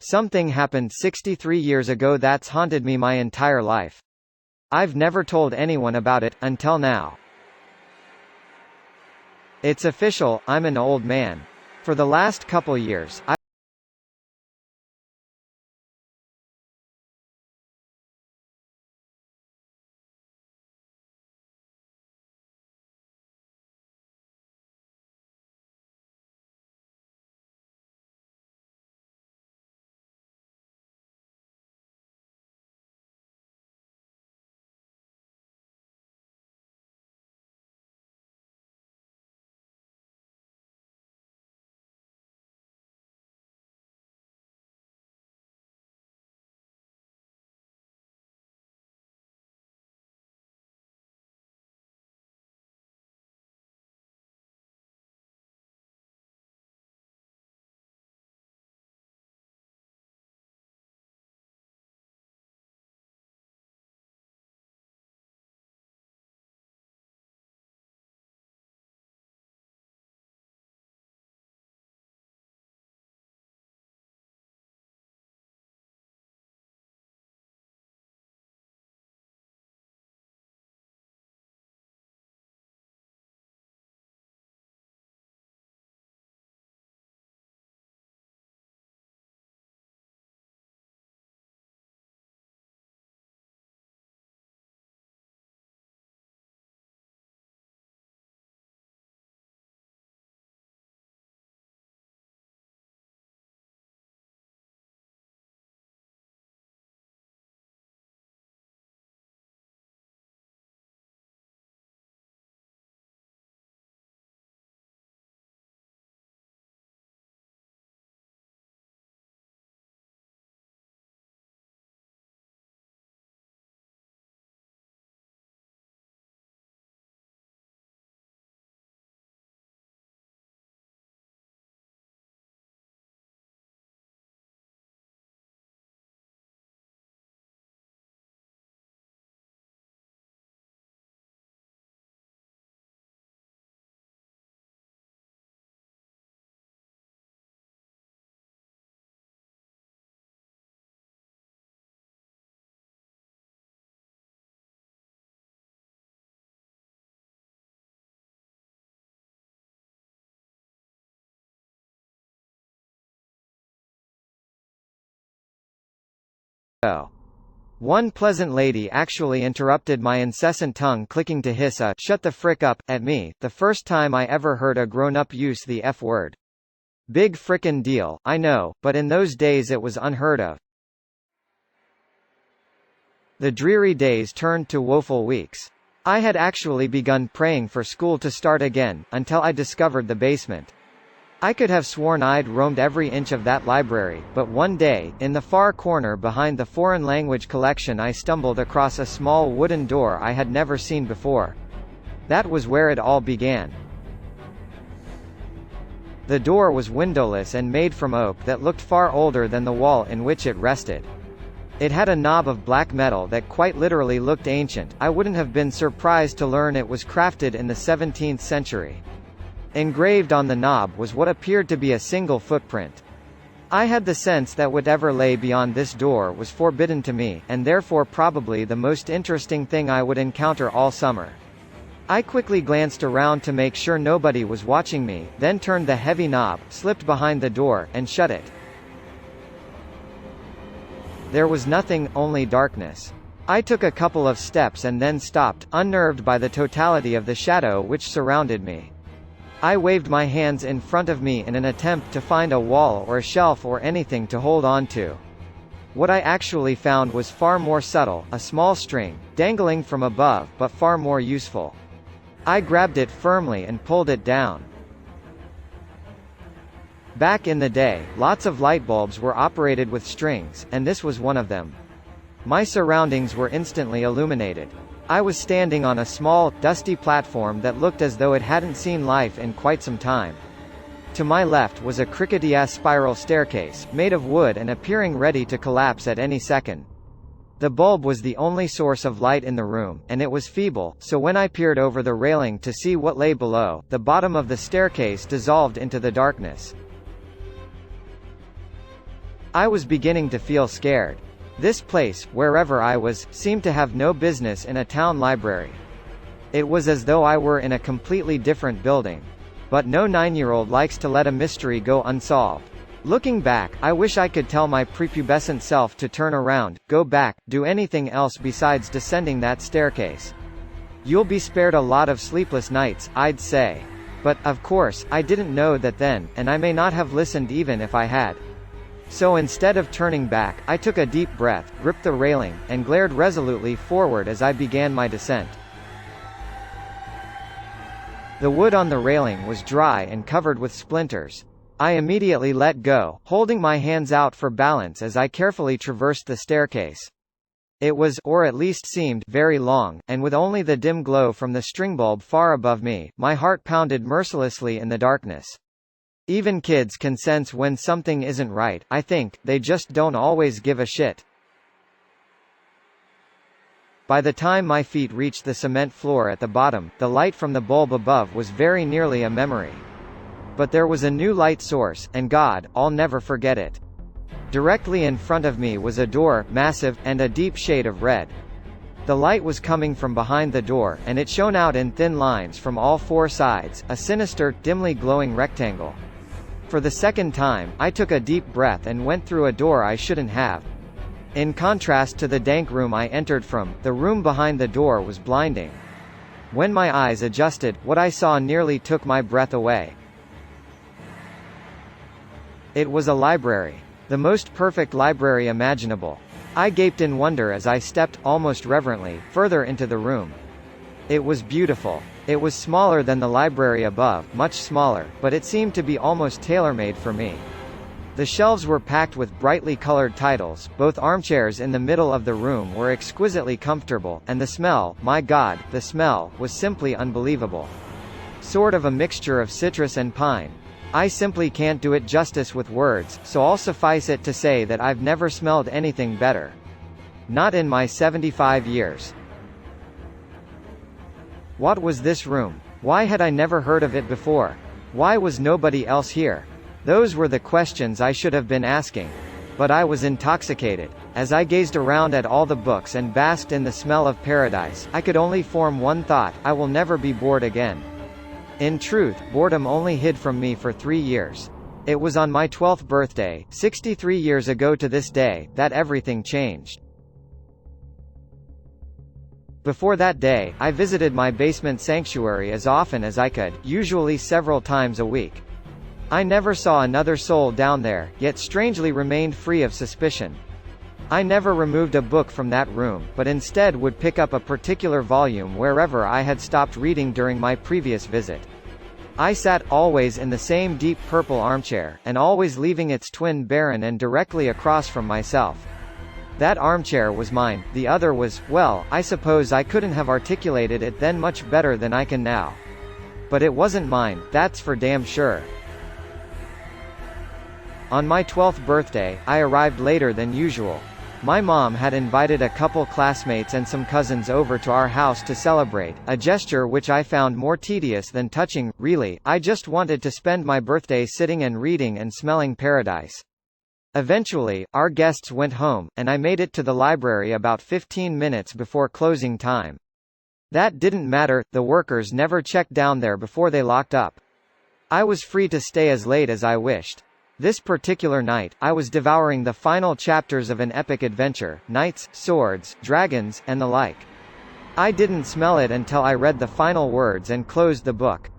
Something happened 63 years ago that's haunted me my entire life. I've never told anyone about it, until now. It's official, I'm an old man. For the last couple years, one pleasant lady actually interrupted my incessant tongue clicking to hiss a "shut the frick up" at me, the first time I ever heard a grown-up use the F word. Big frickin' deal, I know, but in those days it was unheard of. The dreary days turned to woeful weeks. I had actually begun praying for school to start again, until I discovered the basement. I could have sworn I'd roamed every inch of that library, but one day, in the far corner behind the foreign language collection I stumbled across a small wooden door I had never seen before. That was where it all began. The door was windowless and made from oak that looked far older than the wall in which it rested. It had a knob of black metal that quite literally looked ancient. I wouldn't have been surprised to learn it was crafted in the 17th century. Engraved on the knob was what appeared to be a single footprint. I had the sense that whatever lay beyond this door was forbidden to me, and therefore probably the most interesting thing I would encounter all summer. I quickly glanced around to make sure nobody was watching me, then turned the heavy knob, slipped behind the door, and shut it. There was nothing, only darkness. I took a couple of steps and then stopped, unnerved by the totality of the shadow which surrounded me. I waved my hands in front of me in an attempt to find a wall or a shelf or anything to hold on to. What I actually found was far more subtle, a small string, dangling from above, but far more useful. I grabbed it firmly and pulled it down. Back in the day, lots of light bulbs were operated with strings, and this was one of them. My surroundings were instantly illuminated. I was standing on a small, dusty platform that looked as though it hadn't seen life in quite some time. To my left was a crickety-ass spiral staircase, made of wood and appearing ready to collapse at any second. The bulb was the only source of light in the room, and it was feeble, so when I peered over the railing to see what lay below, the bottom of the staircase dissolved into the darkness. I was beginning to feel scared. This place, wherever I was, seemed to have no business in a town library. It was as though I were in a completely different building. But no 9-year-old likes to let a mystery go unsolved. Looking back, I wish I could tell my prepubescent self to turn around, go back, do anything else besides descending that staircase. You'll be spared a lot of sleepless nights, I'd say. But, of course, I didn't know that then, and I may not have listened even if I had. So instead of turning back, I took a deep breath, gripped the railing, and glared resolutely forward as I began my descent. The wood on the railing was dry and covered with splinters. I immediately let go, holding my hands out for balance as I carefully traversed the staircase. It was, or at least seemed, very long, and with only the dim glow from the string bulb far above me, my heart pounded mercilessly in the darkness. Even kids can sense when something isn't right, I think, they just don't always give a shit. By the time my feet reached the cement floor at the bottom, the light from the bulb above was very nearly a memory. But there was a new light source, and God, I'll never forget it. Directly in front of me was a door, massive, and a deep shade of red. The light was coming from behind the door, and it shone out in thin lines from all four sides, a sinister, dimly glowing rectangle. For the second time, I took a deep breath and went through a door I shouldn't have. In contrast to the dank room I entered from, the room behind the door was blinding. When my eyes adjusted, what I saw nearly took my breath away. It was a library. The most perfect library imaginable. I gaped in wonder as I stepped, almost reverently, further into the room. It was beautiful. It was smaller than the library above, much smaller, but it seemed to be almost tailor-made for me. The shelves were packed with brightly colored titles, both armchairs in the middle of the room were exquisitely comfortable, and the smell, my God, the smell, was simply unbelievable. Sort of a mixture of citrus and pine. I simply can't do it justice with words, so I'll suffice it to say that I've never smelled anything better. Not in my 75 years. What was this room? Why had I never heard of it before? Why was nobody else here? Those were the questions I should have been asking. But I was intoxicated. As I gazed around at all the books and basked in the smell of paradise, I could only form one thought: I will never be bored again. In truth, boredom only hid from me for 3 years. It was on my 12th birthday, 63 years ago to this day, that everything changed. Before that day, I visited my basement sanctuary as often as I could, usually several times a week. I never saw another soul down there, yet strangely remained free of suspicion. I never removed a book from that room, but instead would pick up a particular volume wherever I had stopped reading during my previous visit. I sat always in the same deep purple armchair, and always leaving its twin barren and directly across from myself. That armchair was mine, the other was, well, I suppose I couldn't have articulated it then much better than I can now. But it wasn't mine, that's for damn sure. On my 12th birthday, I arrived later than usual. My mom had invited a couple classmates and some cousins over to our house to celebrate, a gesture which I found more tedious than touching, really. I just wanted to spend my birthday sitting and reading and smelling paradise. Eventually, our guests went home, and I made it to the library about 15 minutes before closing time. That didn't matter, the workers never checked down there before they locked up. I was free to stay as late as I wished. This particular night, I was devouring the final chapters of an epic adventure, knights, swords, dragons, and the like. I didn't smell it until I read the final words and closed the book.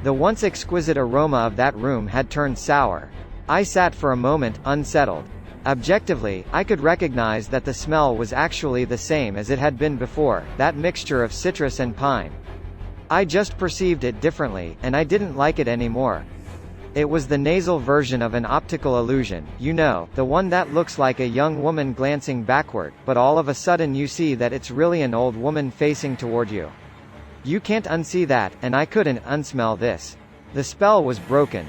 The once exquisite aroma of that room had turned sour. I sat for a moment, unsettled. Objectively, I could recognize that the smell was actually the same as it had been before, that mixture of citrus and pine. I just perceived it differently, and I didn't like it anymore. It was the nasal version of an optical illusion, you know, the one that looks like a young woman glancing backward, but all of a sudden you see that it's really an old woman facing toward you. You can't unsee that, and I couldn't unsmell this. The spell was broken.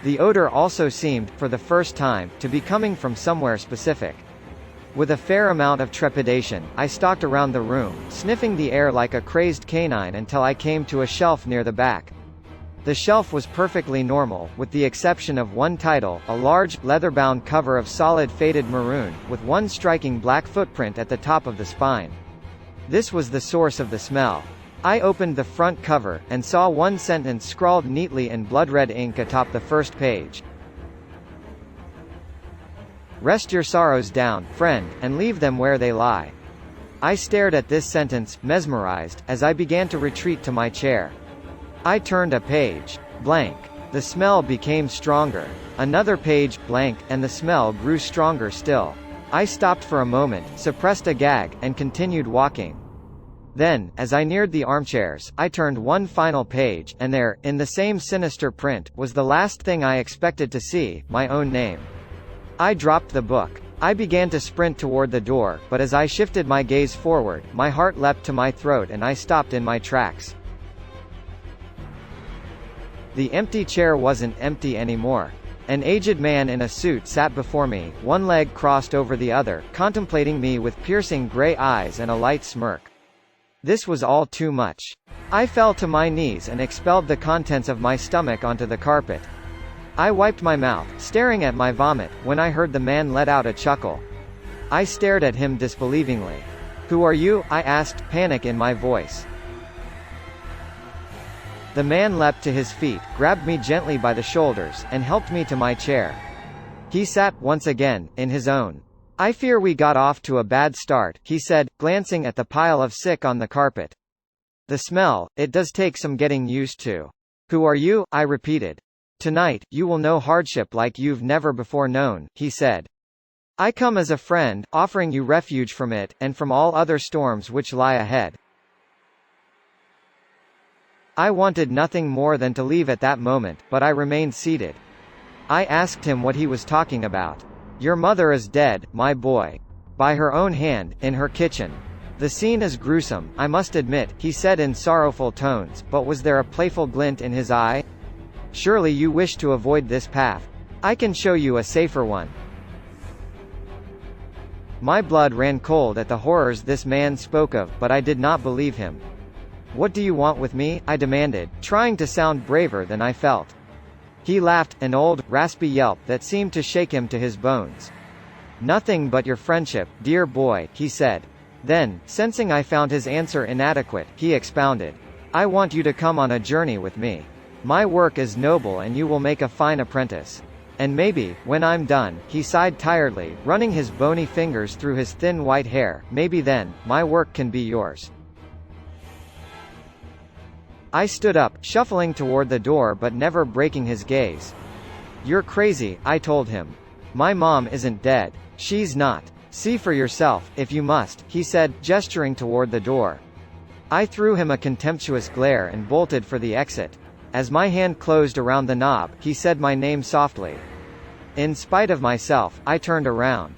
The odor also seemed, for the first time, to be coming from somewhere specific. With a fair amount of trepidation, I stalked around the room, sniffing the air like a crazed canine until I came to a shelf near the back. The shelf was perfectly normal, with the exception of one title, a large, leather-bound cover of solid faded maroon, with one striking black footprint at the top of the spine. This was the source of the smell. I opened the front cover, and saw one sentence scrawled neatly in blood-red ink atop the first page. "Rest your sorrows down, friend, and leave them where they lie." I stared at this sentence, mesmerized, as I began to retreat to my chair. I turned a page. Blank. The smell became stronger. Another page, blank, and the smell grew stronger still. I stopped for a moment, suppressed a gag, and continued walking. Then, as I neared the armchairs, I turned one final page, and there, in the same sinister print, was the last thing I expected to see, my own name. I dropped the book. I began to sprint toward the door, but as I shifted my gaze forward, my heart leapt to my throat and I stopped in my tracks. The empty chair wasn't empty anymore. An aged man in a suit sat before me, one leg crossed over the other, contemplating me with piercing gray eyes and a light smirk. This was all too much. I fell to my knees and expelled the contents of my stomach onto the carpet. I wiped my mouth, staring at my vomit, when I heard the man let out a chuckle. I stared at him disbelievingly. "Who are you?" I asked, panic in my voice. The man leapt to his feet, grabbed me gently by the shoulders, and helped me to my chair. He sat, once again, in his own. "I fear we got off to a bad start," he said, glancing at the pile of sick on the carpet. "The smell, it does take some getting used to." "Who are you?" I repeated. "Tonight, you will know hardship like you've never before known," he said. "I come as a friend, offering you refuge from it, and from all other storms which lie ahead." I wanted nothing more than to leave at that moment, but I remained seated. I asked him what he was talking about. "Your mother is dead, my boy. By her own hand, in her kitchen. The scene is gruesome, I must admit," he said in sorrowful tones, but was there a playful glint in his eye? "Surely you wish to avoid this path. I can show you a safer one." My blood ran cold at the horrors this man spoke of, but I did not believe him. "What do you want with me?" I demanded, trying to sound braver than I felt. He laughed, an old, raspy yelp that seemed to shake him to his bones. "Nothing but your friendship, dear boy," he said. Then, sensing I found his answer inadequate, he expounded. "I want you to come on a journey with me. My work is noble and you will make a fine apprentice. And maybe, when I'm done," he sighed tiredly, running his bony fingers through his thin white hair, "maybe then, my work can be yours." I stood up, shuffling toward the door but never breaking his gaze. "You're crazy," I told him. "My mom isn't dead. She's not. See for yourself, if you must," he said, gesturing toward the door. I threw him a contemptuous glare and bolted for the exit. As my hand closed around the knob, he said my name softly. In spite of myself, I turned around.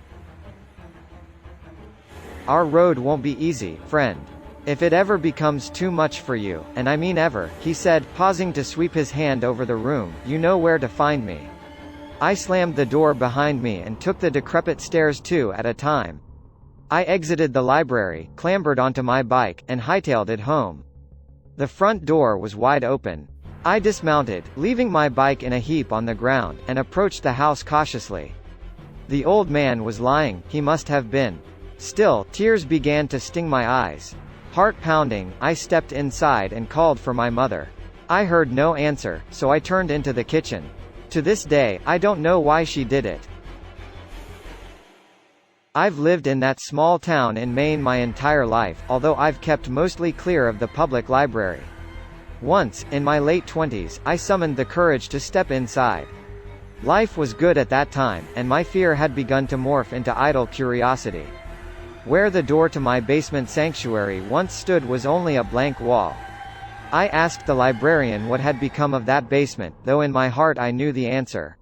"Our road won't be easy, friend. If it ever becomes too much for you, and I mean ever," he said, pausing to sweep his hand over the room, "you know where to find me." I slammed the door behind me and took the decrepit stairs two at a time. I exited the library, clambered onto my bike, and hightailed it home. The front door was wide open. I dismounted, leaving my bike in a heap on the ground, and approached the house cautiously. The old man was lying, he must have been. Still, tears began to sting my eyes. Heart pounding, I stepped inside and called for my mother. I heard no answer, so I turned into the kitchen. To this day, I don't know why she did it. I've lived in that small town in Maine my entire life, although I've kept mostly clear of the public library. Once, in my late 20s, I summoned the courage to step inside. Life was good at that time, and my fear had begun to morph into idle curiosity. Where the door to my basement sanctuary once stood was only a blank wall. I asked the librarian what had become of that basement, though in my heart I knew the answer.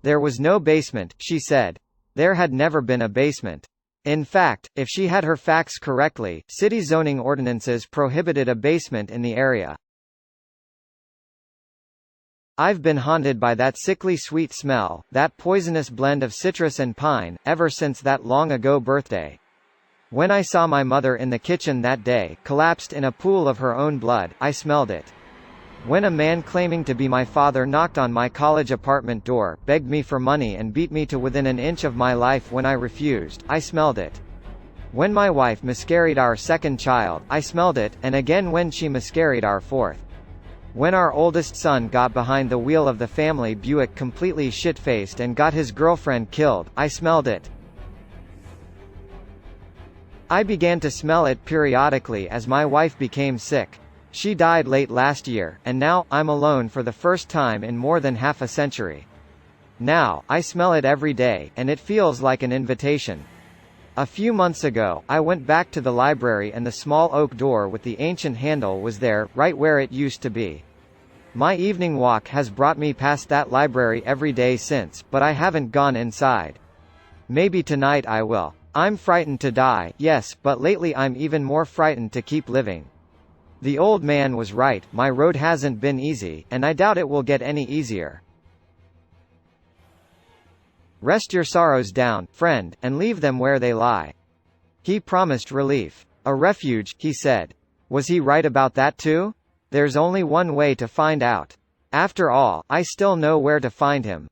There was no basement, she said. There had never been a basement. In fact, if she had her facts correctly, city zoning ordinances prohibited a basement in the area. I've been haunted by that sickly sweet smell, that poisonous blend of citrus and pine, ever since that long-ago birthday. When I saw my mother in the kitchen that day, collapsed in a pool of her own blood, I smelled it. When a man claiming to be my father knocked on my college apartment door, begged me for money and beat me to within an inch of my life when I refused, I smelled it. When my wife miscarried our second child, I smelled it, and again when she miscarried our fourth. When our oldest son got behind the wheel of the family Buick completely shit-faced and got his girlfriend killed, I smelled it. I began to smell it periodically as my wife became sick. She died late last year, and now, I'm alone for the first time in more than half a century. Now, I smell it every day, and it feels like an invitation. A few months ago, I went back to the library and the small oak door with the ancient handle was there, right where it used to be. My evening walk has brought me past that library every day since, but I haven't gone inside. Maybe tonight I will. I'm frightened to die, yes, but lately I'm even more frightened to keep living. The old man was right, my road hasn't been easy, and I doubt it will get any easier. Rest your sorrows down, friend, and leave them where they lie. He promised relief. A refuge, he said. Was he right about that too? There's only one way to find out. After all, I still know where to find him.